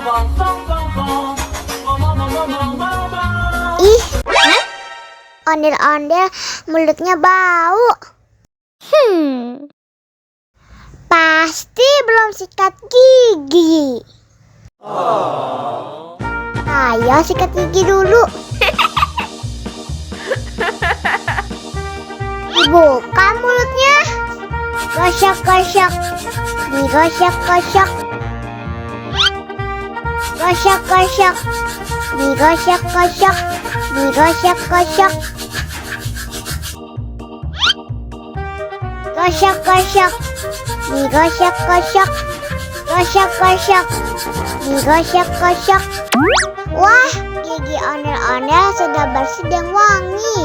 Ih, ondel-ondel mulutnya bau. Pasti belum sikat gigi. Ayo sikat gigi dulu. Dibuka mulutnya. Gosok-gosok. Digosok-gosok. Gosok-gosok. Digosok-gosok. Digosok-gosok. Gosok-gosok. Digosok-gosok. Gosok-gosok. Digosok-gosok. Wah, gigi ondel-ondel sudah bersih dan wangi.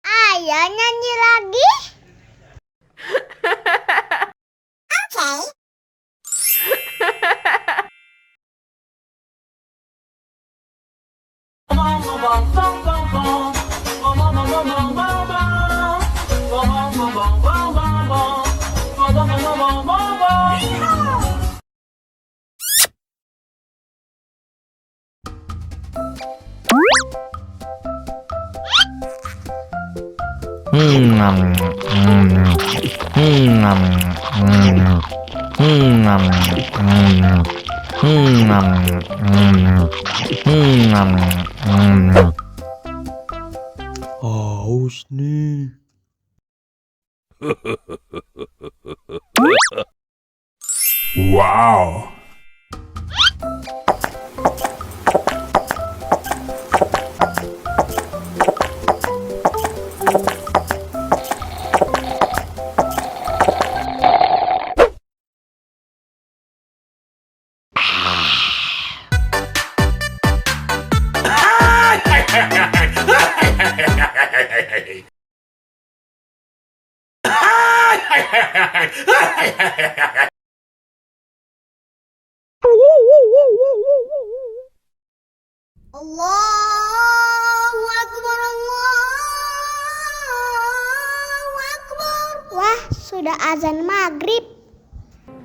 Ayo nyanyi lagi. Oke. Haus nih. Wow. Allahu Akbar, Allahu Akbar. Wah, sudah azan maghrib.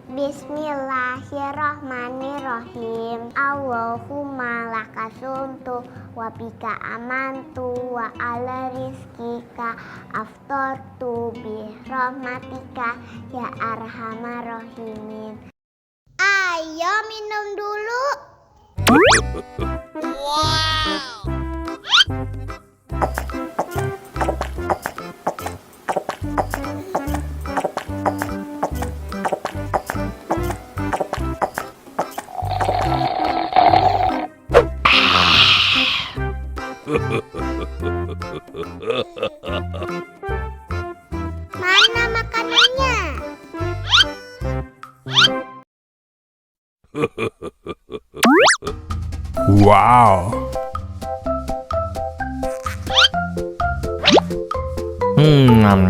Bismillahirrahmanirrahim. Allahumma lakasumtu wa bika amantu wa ala rizkika aftortu bi rahmatika ya arhamar rahimin. Ayo minum dulu. Wow. Mana makanannya? Wow. Enak.